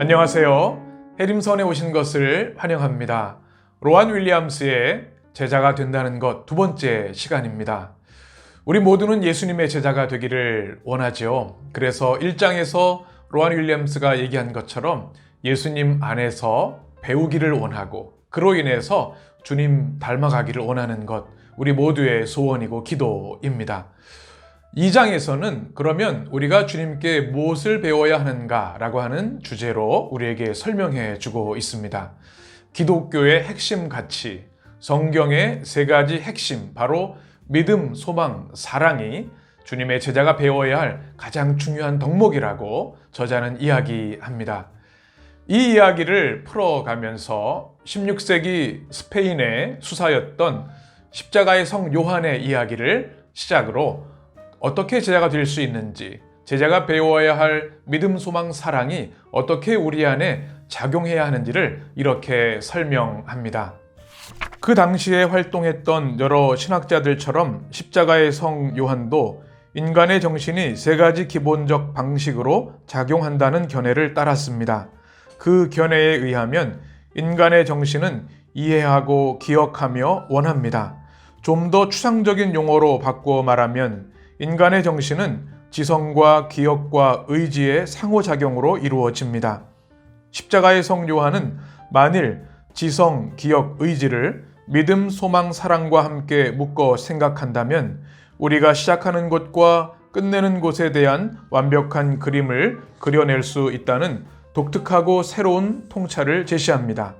안녕하세요. 해림선에 오신 것을 환영합니다. 로안 윌리엄스의 제자가 된다는 것 두 번째 시간입니다. 우리 모두는 예수님의 제자가 되기를 원하죠. 그래서 1장에서 로안 윌리엄스가 얘기한 것처럼 예수님 안에서 배우기를 원하고 그로 인해서 주님 닮아가기를 원하는 것, 우리 모두의 소원이고 기도입니다. 2장에서는 그러면 우리가 주님께 무엇을 배워야 하는가라고 하는 주제로 우리에게 설명해 주고 있습니다. 기독교의 핵심 가치, 성경의 세 가지 핵심, 바로 믿음, 소망, 사랑이 주님의 제자가 배워야 할 가장 중요한 덕목이라고 저자는 이야기합니다. 이 이야기를 풀어가면서 16세기 스페인의 수사였던 십자가의 성 요한의 이야기를 시작으로 어떻게 제자가 될 수 있는지, 제자가 배워야 할 믿음, 소망, 사랑이 어떻게 우리 안에 작용해야 하는지를 이렇게 설명합니다. 그 당시에 활동했던 여러 신학자들처럼 십자가의 성 요한도 인간의 정신이 세 가지 기본적 방식으로 작용한다는 견해를 따랐습니다. 그 견해에 의하면 인간의 정신은 이해하고 기억하며 원합니다. 좀 더 추상적인 용어로 바꾸어 말하면 인간의 정신은 지성과 기억과 의지의 상호작용으로 이루어집니다. 십자가의 성 요한은 만일 지성, 기억, 의지를 믿음, 소망, 사랑과 함께 묶어 생각한다면 우리가 시작하는 곳과 끝내는 곳에 대한 완벽한 그림을 그려낼 수 있다는 독특하고 새로운 통찰을 제시합니다.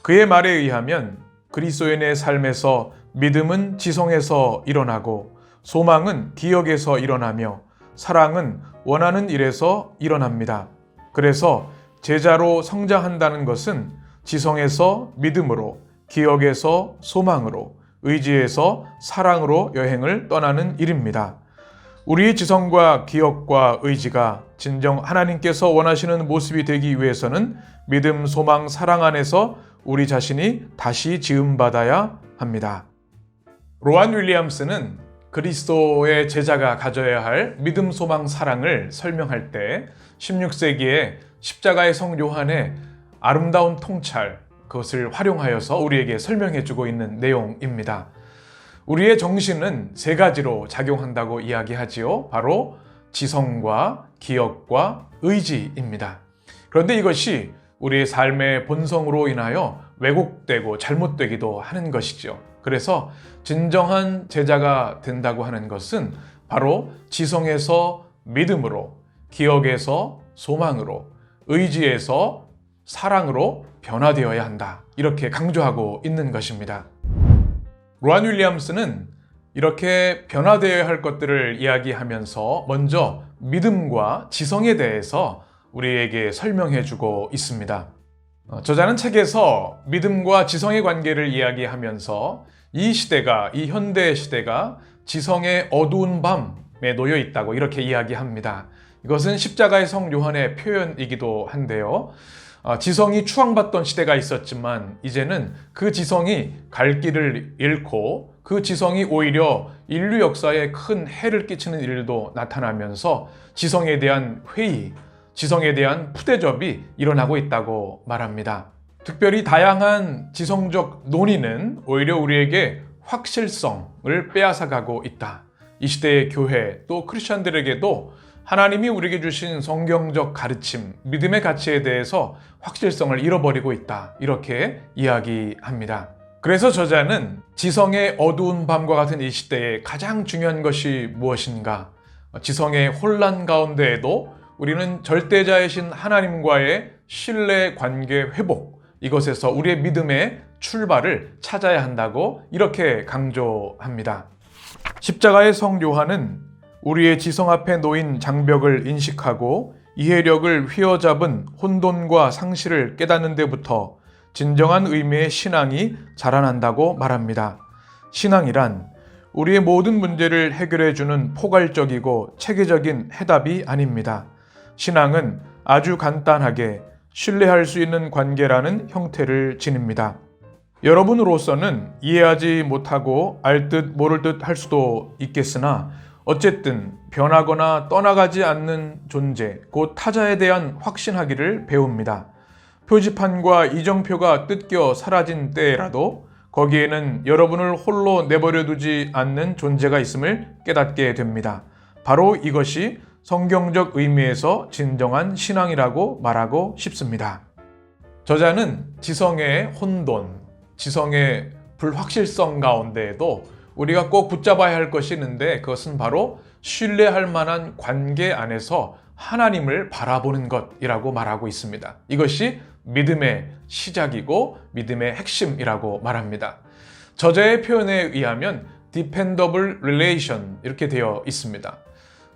그의 말에 의하면 그리스도인의 삶에서 믿음은 지성에서 일어나고 소망은 기억에서 일어나며 사랑은 원하는 일에서 일어납니다. 그래서 제자로 성장한다는 것은 지성에서 믿음으로, 기억에서 소망으로, 의지에서 사랑으로 여행을 떠나는 일입니다. 우리의 지성과 기억과 의지가 진정 하나님께서 원하시는 모습이 되기 위해서는 믿음, 소망, 사랑 안에서 우리 자신이 다시 지음받아야 합니다. 로안 윌리엄스는 그리스도의 제자가 가져야 할 믿음, 소망, 사랑을 설명할 때 16세기에 십자가의 성 요한의 아름다운 통찰, 그것을 활용하여서 우리에게 설명해 주고 있는 내용입니다. 우리의 정신은 세 가지로 작용한다고 이야기하지요. 바로 지성과 기억과 의지입니다. 그런데 이것이 우리의 삶의 본성으로 인하여 왜곡되고 잘못되기도 하는 것이죠. 그래서 진정한 제자가 된다고 하는 것은 바로 지성에서 믿음으로, 기억에서 소망으로, 의지에서 사랑으로 변화되어야 한다. 이렇게 강조하고 있는 것입니다. 로안 윌리엄스는 이렇게 변화되어야 할 것들을 이야기하면서 먼저 믿음과 지성에 대해서 우리에게 설명해 주고 있습니다. 저자는 책에서 믿음과 지성의 관계를 이야기하면서 이 시대가, 이 현대 시대가 지성의 어두운 밤에 놓여 있다고 이렇게 이야기합니다. 이것은 십자가의 성 요한의 표현이기도 한데요. 지성이 추앙받던 시대가 있었지만 이제는 그 지성이 갈 길을 잃고 그 지성이 오히려 인류 역사에 큰 해를 끼치는 일도 나타나면서 지성에 대한 회의, 지성에 대한 푸대접이 일어나고 있다고 말합니다. 특별히 다양한 지성적 논의는 오히려 우리에게 확실성을 빼앗아가고 있다. 이 시대의 교회 또 크리스천들에게도 하나님이 우리에게 주신 성경적 가르침, 믿음의 가치에 대해서 확실성을 잃어버리고 있다. 이렇게 이야기합니다. 그래서 저자는 지성의 어두운 밤과 같은 이 시대에 가장 중요한 것이 무엇인가? 지성의 혼란 가운데에도 우리는 절대자이신 하나님과의 신뢰 관계 회복, 이것에서 우리의 믿음의 출발을 찾아야 한다고 이렇게 강조합니다. 십자가의 성 요한은 우리의 지성 앞에 놓인 장벽을 인식하고 이해력을 휘어잡은 혼돈과 상실을 깨닫는 데부터 진정한 의미의 신앙이 자라난다고 말합니다. 신앙이란 우리의 모든 문제를 해결해주는 포괄적이고 체계적인 해답이 아닙니다. 신앙은 아주 간단하게 신뢰할 수 있는 관계라는 형태를 지닙니다. 여러분으로서는 이해하지 못하고 알 듯 모를 듯 할 수도 있겠으나 어쨌든 변하거나 떠나가지 않는 존재, 곧 타자에 대한 확신하기를 배웁니다. 표지판과 이정표가 뜯겨 사라진 때라도 거기에는 여러분을 홀로 내버려 두지 않는 존재가 있음을 깨닫게 됩니다. 바로 이것이 성경적 의미에서 진정한 신앙이라고 말하고 싶습니다. 저자는 지성의 혼돈, 지성의 불확실성 가운데에도 우리가 꼭 붙잡아야 할 것이 있는데 그것은 바로 신뢰할 만한 관계 안에서 하나님을 바라보는 것이라고 말하고 있습니다. 이것이 믿음의 시작이고 믿음의 핵심이라고 말합니다. 저자의 표현에 의하면 dependable relation 이렇게 되어 있습니다.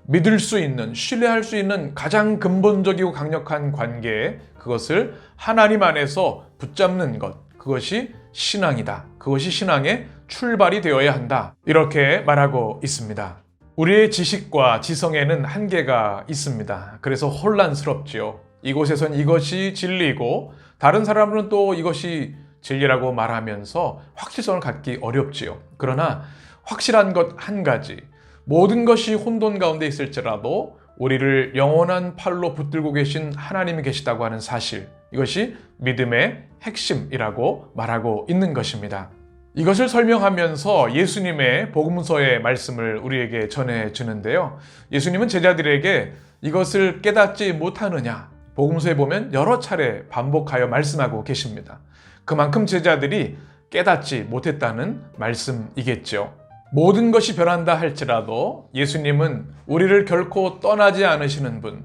믿을 수 있는, 신뢰할 수 있는 가장 근본적이고 강력한 관계, 그것을 하나님 안에서 붙잡는 것, 그것이 신앙이다. 그것이 신앙의 출발이 되어야 한다. 이렇게 말하고 있습니다. 우리의 지식과 지성에는 한계가 있습니다. 그래서 혼란스럽지요. 이곳에선 이것이 진리고 다른 사람은 또 이것이 진리라고 말하면서 확실성을 갖기 어렵지요. 그러나 확실한 것 한 가지, 모든 것이 혼돈 가운데 있을지라도 우리를 영원한 팔로 붙들고 계신 하나님이 계시다고 하는 사실, 이것이 믿음의 핵심이라고 말하고 있는 것입니다. 이것을 설명하면서 예수님의 복음서의 말씀을 우리에게 전해주는데요. 예수님은 제자들에게 이것을 깨닫지 못하느냐, 복음서에 보면 여러 차례 반복하여 말씀하고 계십니다. 그만큼 제자들이 깨닫지 못했다는 말씀이겠죠. 모든 것이 변한다 할지라도 예수님은 우리를 결코 떠나지 않으시는 분,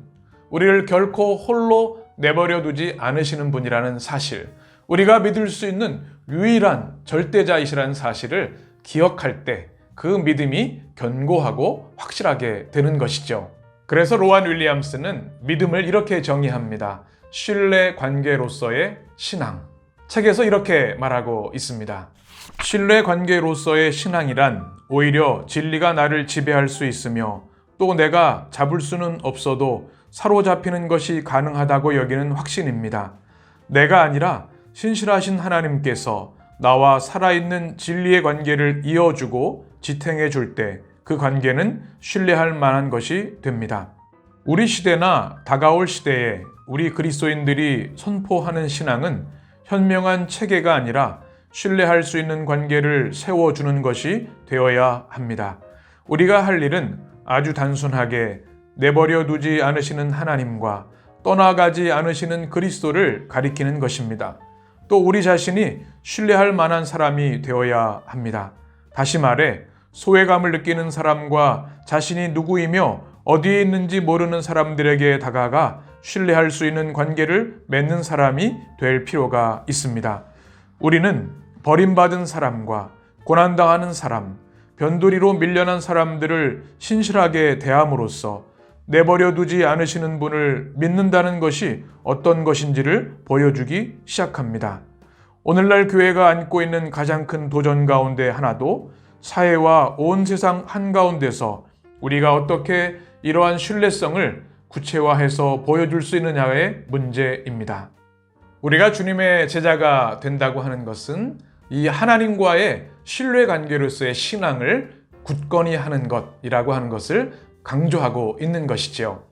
우리를 결코 홀로 내버려 두지 않으시는 분이라는 사실, 우리가 믿을 수 있는 유일한 절대자이시라는 사실을 기억할 때 그 믿음이 견고하고 확실하게 되는 것이죠. 그래서 로안 윌리엄스는 믿음을 이렇게 정의합니다. 신뢰 관계로서의 신앙. 책에서 이렇게 말하고 있습니다. 신뢰 관계로서의 신앙이란 오히려 진리가 나를 지배할 수 있으며 또 내가 잡을 수는 없어도 사로잡히는 것이 가능하다고 여기는 확신입니다. 내가 아니라 신실하신 하나님께서 나와 살아있는 진리의 관계를 이어주고 지탱해 줄 때 그 관계는 신뢰할 만한 것이 됩니다. 우리 시대나 다가올 시대에 우리 그리스도인들이 선포하는 신앙은 현명한 체계가 아니라 신뢰할 수 있는 관계를 세워주는 것이 되어야 합니다. 우리가 할 일은 아주 단순하게 내버려 두지 않으시는 하나님과 떠나가지 않으시는 그리스도를 가리키는 것입니다. 또 우리 자신이 신뢰할 만한 사람이 되어야 합니다. 다시 말해 소외감을 느끼는 사람과 자신이 누구이며 어디에 있는지 모르는 사람들에게 다가가 신뢰할 수 있는 관계를 맺는 사람이 될 필요가 있습니다. 우리는 버림받은 사람과 고난당하는 사람, 변두리로 밀려난 사람들을 신실하게 대함으로써 내버려 두지 않으시는 분을 믿는다는 것이 어떤 것인지를 보여주기 시작합니다. 오늘날 교회가 안고 있는 가장 큰 도전 가운데 하나도 사회와 온 세상 한가운데서 우리가 어떻게 이러한 신뢰성을 구체화해서 보여줄 수 있느냐의 문제입니다. 우리가 주님의 제자가 된다고 하는 것은 이 하나님과의 신뢰관계로서의 신앙을 굳건히 하는 것이라고 하는 것을 강조하고 있는 것이지요.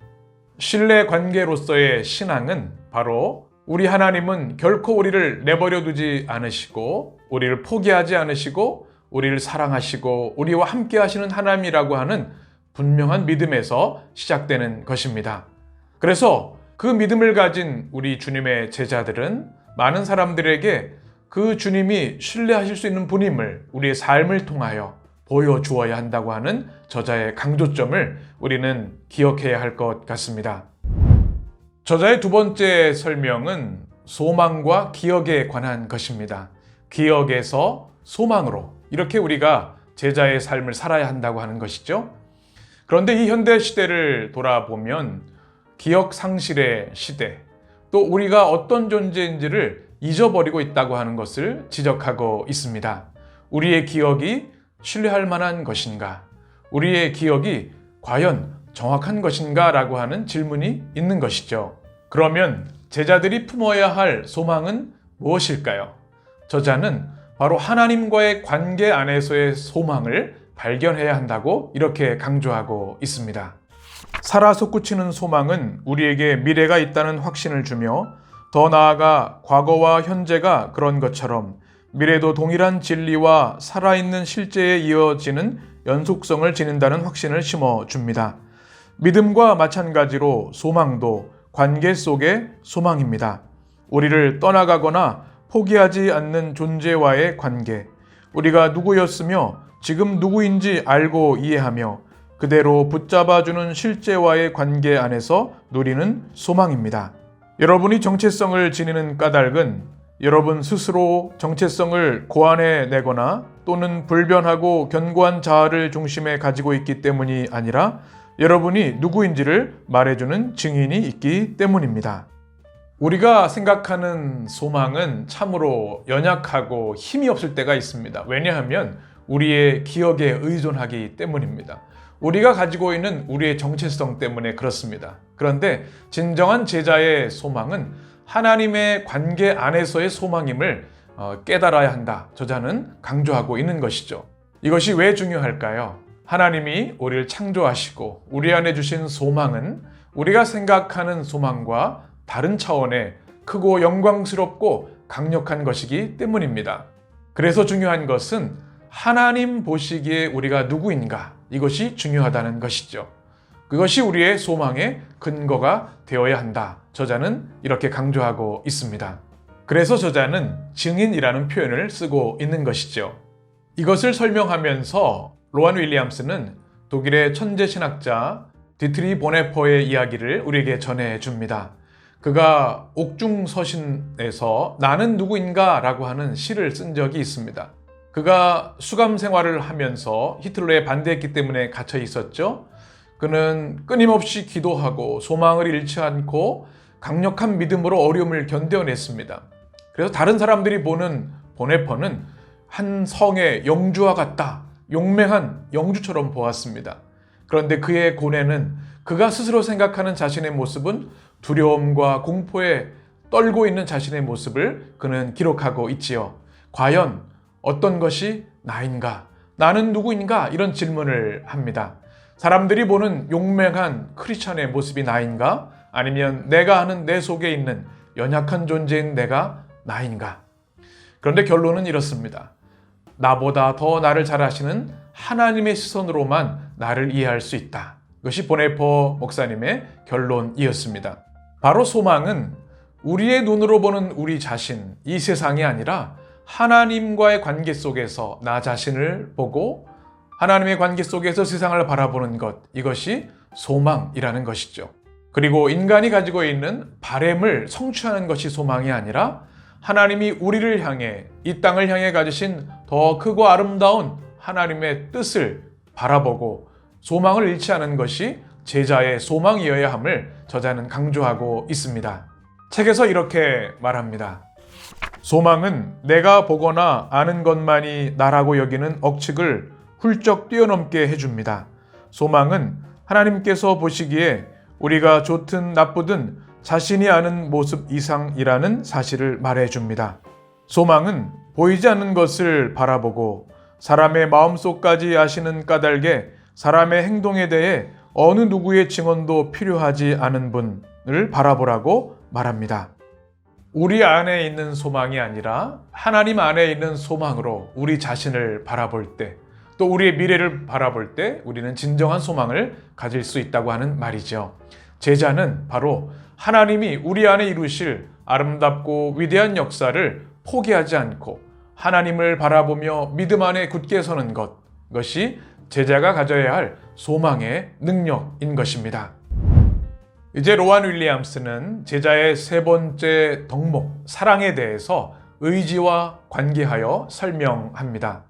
신뢰관계로서의 신앙은 바로 우리 하나님은 결코 우리를 내버려 두지 않으시고 우리를 포기하지 않으시고 우리를 사랑하시고 우리와 함께 하시는 하나님이라고 하는 분명한 믿음에서 시작되는 것입니다. 그래서 그 믿음을 가진 우리 주님의 제자들은 많은 사람들에게 그 주님이 신뢰하실 수 있는 분임을 우리의 삶을 통하여 보여주어야 한다고 하는 저자의 강조점을 우리는 기억해야 할 것 같습니다. 저자의 두 번째 설명은 소망과 기억에 관한 것입니다. 기억에서 소망으로 이렇게 우리가 제자의 삶을 살아야 한다고 하는 것이죠. 그런데 이 현대 시대를 돌아보면 기억 상실의 시대, 또 우리가 어떤 존재인지를 잊어버리고 있다고 하는 것을 지적하고 있습니다. 우리의 기억이 신뢰할 만한 것인가? 우리의 기억이 과연 정확한 것인가? 라고 하는 질문이 있는 것이죠. 그러면 제자들이 품어야 할 소망은 무엇일까요? 저자는 바로 하나님과의 관계 안에서의 소망을 발견해야 한다고 이렇게 강조하고 있습니다. 살아 솟구치는 소망은 우리에게 미래가 있다는 확신을 주며 더 나아가 과거와 현재가 그런 것처럼 미래도 동일한 진리와 살아있는 실제에 이어지는 연속성을 지닌다는 확신을 심어줍니다. 믿음과 마찬가지로 소망도 관계 속의 소망입니다. 우리를 떠나가거나 포기하지 않는 존재와의 관계, 우리가 누구였으며 지금 누구인지 알고 이해하며 그대로 붙잡아주는 실제와의 관계 안에서 누리는 소망입니다. 여러분이 정체성을 지니는 까닭은 여러분 스스로 정체성을 고안해내거나 또는 불변하고 견고한 자아를 중심에 가지고 있기 때문이 아니라 여러분이 누구인지를 말해주는 증인이 있기 때문입니다. 우리가 생각하는 소망은 참으로 연약하고 힘이 없을 때가 있습니다. 왜냐하면 우리의 기억에 의존하기 때문입니다. 우리가 가지고 있는 우리의 정체성 때문에 그렇습니다. 그런데 진정한 제자의 소망은 하나님의 관계 안에서의 소망임을 깨달아야 한다. 저자는 강조하고 있는 것이죠. 이것이 왜 중요할까요? 하나님이 우리를 창조하시고 우리 안에 주신 소망은 우리가 생각하는 소망과 다른 차원의 크고 영광스럽고 강력한 것이기 때문입니다. 그래서 중요한 것은 하나님 보시기에 우리가 누구인가, 이것이 중요하다는 것이죠. 그것이 우리의 소망의 근거가 되어야 한다. 저자는 이렇게 강조하고 있습니다. 그래서 저자는 증인이라는 표현을 쓰고 있는 것이죠. 이것을 설명하면서 로안 윌리엄스는 독일의 천재 신학자 디트리 보네퍼의 이야기를 우리에게 전해줍니다. 그가 옥중서신에서 나는 누구인가 라고 하는 시를 쓴 적이 있습니다. 그가 수감 생활을 하면서 히틀러에 반대했기 때문에 갇혀 있었죠. 그는 끊임없이 기도하고 소망을 잃지 않고 강력한 믿음으로 어려움을 견뎌냈습니다. 그래서 다른 사람들이 보는 보네퍼는 한 성의 영주와 같다, 용맹한 영주처럼 보았습니다. 그런데 그의 고뇌는 그가 스스로 생각하는 자신의 모습은 두려움과 공포에 떨고 있는 자신의 모습을 그는 기록하고 있지요. 과연 어떤 것이 나인가? 나는 누구인가? 이런 질문을 합니다. 사람들이 보는 용맹한 크리스찬의 모습이 나인가? 아니면 내가 아는 내 속에 있는 연약한 존재인 내가 나인가? 그런데 결론은 이렇습니다. 나보다 더 나를 잘 아시는 하나님의 시선으로만 나를 이해할 수 있다. 이것이 보네퍼 목사님의 결론이었습니다. 바로 소망은 우리의 눈으로 보는 우리 자신, 이 세상이 아니라 하나님과의 관계 속에서 나 자신을 보고 하나님의 관계 속에서 세상을 바라보는 것, 이것이 소망이라는 것이죠. 그리고 인간이 가지고 있는 바램을 성취하는 것이 소망이 아니라 하나님이 우리를 향해, 이 땅을 향해 가지신 더 크고 아름다운 하나님의 뜻을 바라보고 소망을 잃지 않은 것이 제자의 소망이어야 함을 저자는 강조하고 있습니다. 책에서 이렇게 말합니다. 소망은 내가 보거나 아는 것만이 나라고 여기는 억측을 훌쩍 뛰어넘게 해줍니다. 소망은 하나님께서 보시기에 우리가 좋든 나쁘든 자신이 아는 모습 이상이라는 사실을 말해줍니다. 소망은 보이지 않는 것을 바라보고 사람의 마음속까지 아시는 까닭에 사람의 행동에 대해 어느 누구의 증언도 필요하지 않은 분을 바라보라고 말합니다. 우리 안에 있는 소망이 아니라 하나님 안에 있는 소망으로 우리 자신을 바라볼 때, 또 우리의 미래를 바라볼 때 우리는 진정한 소망을 가질 수 있다고 하는 말이죠. 제자는 바로 하나님이 우리 안에 이루실 아름답고 위대한 역사를 포기하지 않고 하나님을 바라보며 믿음 안에 굳게 서는 것, 그것이 제자가 가져야 할 소망의 능력인 것입니다. 이제 로안 윌리엄스는 제자의 세 번째 덕목, 사랑에 대해서 의지와 관계하여 설명합니다.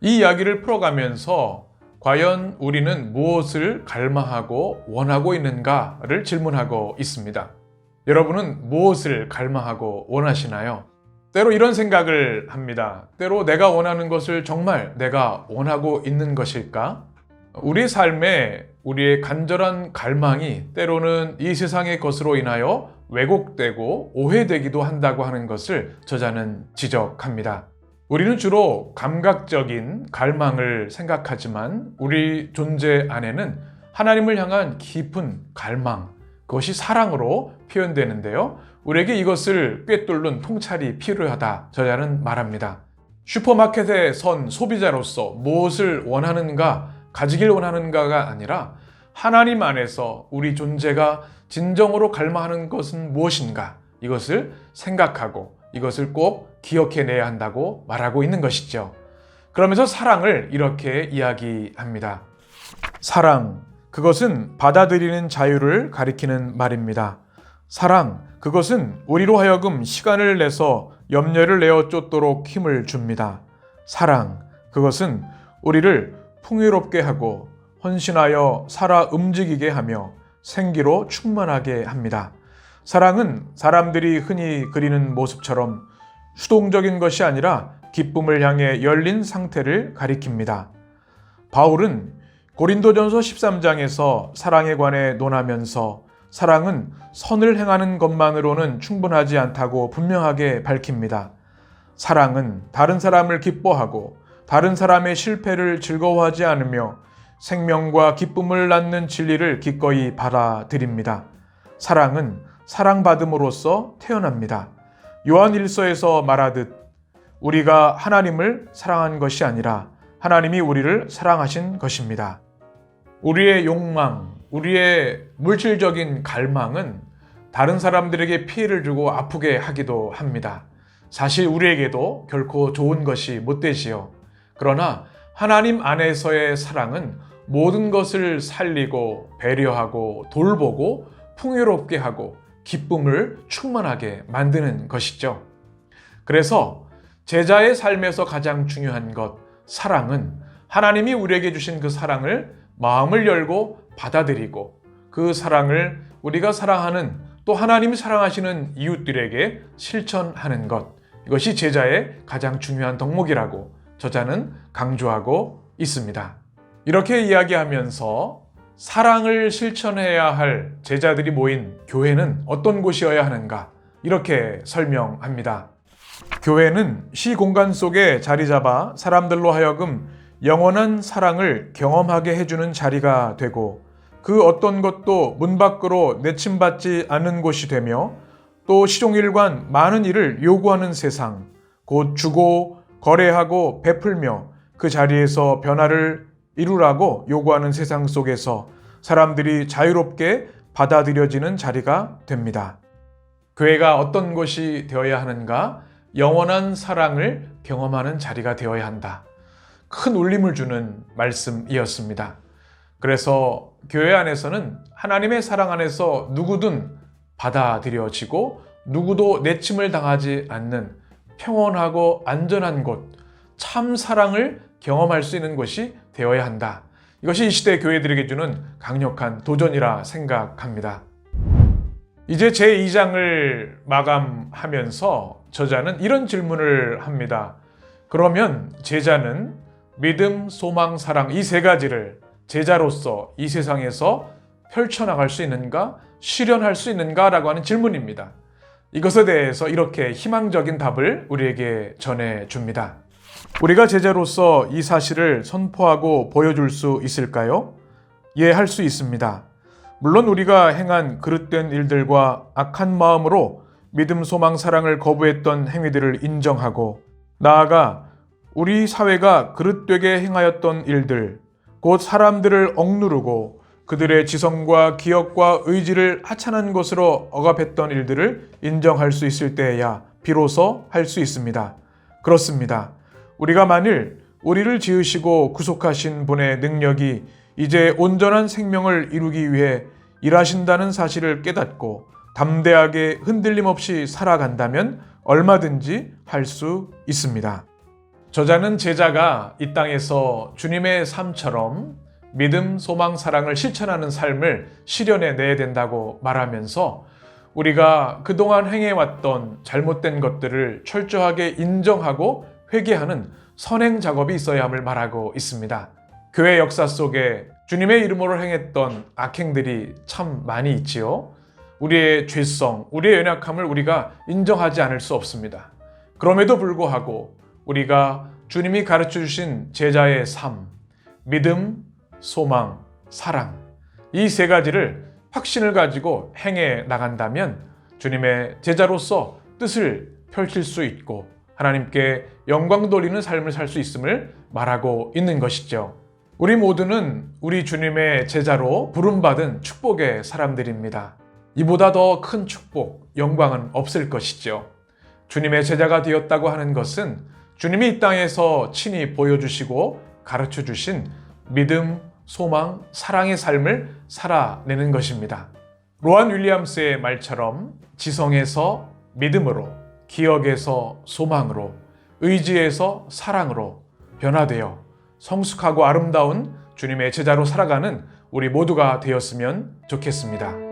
이 이야기를 풀어가면서 과연 우리는 무엇을 갈망하고 원하고 있는가를 질문하고 있습니다. 여러분은 무엇을 갈망하고 원하시나요? 때로 이런 생각을 합니다. 때로 내가 원하는 것을 정말 내가 원하고 있는 것일까? 우리 삶에 우리의 간절한 갈망이 때로는 이 세상의 것으로 인하여 왜곡되고 오해되기도 한다고 하는 것을 저자는 지적합니다. 우리는 주로 감각적인 갈망을 생각하지만 우리 존재 안에는 하나님을 향한 깊은 갈망, 그것이 사랑으로 표현되는데요. 우리에게 이것을 꿰뚫는 통찰이 필요하다, 저자는 말합니다. 슈퍼마켓에 선 소비자로서 무엇을 원하는가, 가지길 원하는가가 아니라 하나님 안에서 우리 존재가 진정으로 갈망하는 것은 무엇인가, 이것을 생각하고 이것을 꼭 기억해내야 한다고 말하고 있는 것이죠. 그러면서 사랑을 이렇게 이야기합니다. 사랑, 그것은 받아들이는 자유를 가리키는 말입니다. 사랑, 그것은 우리로 하여금 시간을 내서 염려를 내어 쫓도록 힘을 줍니다. 사랑, 그것은 우리를 풍요롭게 하고 헌신하여 살아 움직이게 하며 생기로 충만하게 합니다. 사랑은 사람들이 흔히 그리는 모습처럼 수동적인 것이 아니라 기쁨을 향해 열린 상태를 가리킵니다. 바울은 고린도전서 13장에서 사랑에 관해 논하면서 사랑은 선을 행하는 것만으로는 충분하지 않다고 분명하게 밝힙니다. 사랑은 다른 사람을 기뻐하고 다른 사람의 실패를 즐거워하지 않으며 생명과 기쁨을 낳는 진리를 기꺼이 받아들입니다. 사랑은 사랑받음으로써 태어납니다. 요한 1서에서 말하듯 우리가 하나님을 사랑한 것이 아니라 하나님이 우리를 사랑하신 것입니다. 우리의 욕망, 우리의 물질적인 갈망은 다른 사람들에게 피해를 주고 아프게 하기도 합니다. 사실 우리에게도 결코 좋은 것이 못 되지요. 그러나 하나님 안에서의 사랑은 모든 것을 살리고 배려하고 돌보고 풍요롭게 하고 기쁨을 충만하게 만드는 것이죠. 그래서 제자의 삶에서 가장 중요한 것, 사랑은 하나님이 우리에게 주신 그 사랑을 마음을 열고 받아들이고 그 사랑을 우리가 사랑하는 또 하나님이 사랑하시는 이웃들에게 실천하는 것, 이것이 제자의 가장 중요한 덕목이라고 저자는 강조하고 있습니다. 이렇게 이야기하면서 사랑을 실천해야 할 제자들이 모인 교회는 어떤 곳이어야 하는가, 이렇게 설명합니다. 교회는 시공간 속에 자리 잡아 사람들로 하여금 영원한 사랑을 경험하게 해주는 자리가 되고 그 어떤 것도 문 밖으로 내침받지 않는 곳이 되며 또 시종일관 많은 일을 요구하는 세상, 곧 주고 거래하고 베풀며 그 자리에서 변화를 이루라고 요구하는 세상 속에서 사람들이 자유롭게 받아들여지는 자리가 됩니다. 교회가 어떤 곳이 되어야 하는가? 영원한 사랑을 경험하는 자리가 되어야 한다. 큰 울림을 주는 말씀이었습니다. 그래서 교회 안에서는 하나님의 사랑 안에서 누구든 받아들여지고 누구도 내침을 당하지 않는 평온하고 안전한 곳, 참 사랑을 경험할 수 있는 곳이 되어야 한다. 이것이 이 시대 교회들에게 주는 강력한 도전이라 생각합니다. 이제 제2장을 마감하면서 저자는 이런 질문을 합니다. 그러면 제자는 믿음, 소망, 사랑 이 세 가지를 제자로서 이 세상에서 펼쳐나갈 수 있는가? 실현할 수 있는가? 라고 하는 질문입니다. 이것에 대해서 이렇게 희망적인 답을 우리에게 전해줍니다. 우리가 제자로서 이 사실을 선포하고 보여줄 수 있을까요? 예, 할 수 있습니다. 물론 우리가 행한 그릇된 일들과 악한 마음으로 믿음, 소망, 사랑을 거부했던 행위들을 인정하고 나아가 우리 사회가 그릇되게 행하였던 일들, 곧 사람들을 억누르고 그들의 지성과 기억과 의지를 하찮은 것으로 억압했던 일들을 인정할 수 있을 때에야 비로소 할 수 있습니다. 그렇습니다. 우리가 만일 우리를 지으시고 구속하신 분의 능력이 이제 온전한 생명을 이루기 위해 일하신다는 사실을 깨닫고 담대하게 흔들림 없이 살아간다면 얼마든지 할 수 있습니다. 저자는 제자가 이 땅에서 주님의 삶처럼 믿음, 소망, 사랑을 실천하는 삶을 실현해 내야 된다고 말하면서 우리가 그동안 행해왔던 잘못된 것들을 철저하게 인정하고 회개하는 선행 작업이 있어야 함을 말하고 있습니다. 교회 역사 속에 주님의 이름으로 행했던 악행들이 참 많이 있지요. 우리의 죄성, 우리의 연약함을 우리가 인정하지 않을 수 없습니다. 그럼에도 불구하고 우리가 주님이 가르쳐 주신 제자의 삶, 믿음, 소망, 사랑, 이 세 가지를 확신을 가지고 행해 나간다면 주님의 제자로서 뜻을 펼칠 수 있고 하나님께 영광 돌리는 삶을 살 수 있음을 말하고 있는 것이죠. 우리 모두는 우리 주님의 제자로 부름받은 축복의 사람들입니다. 이보다 더 큰 축복, 영광은 없을 것이죠. 주님의 제자가 되었다고 하는 것은 주님이 이 땅에서 친히 보여주시고 가르쳐 주신 믿음, 소망, 사랑의 삶을 살아내는 것입니다. 로안 윌리엄스의 말처럼 지성에서 믿음으로, 기억에서 소망으로, 의지에서 사랑으로 변화되어 성숙하고 아름다운 주님의 제자로 살아가는 우리 모두가 되었으면 좋겠습니다.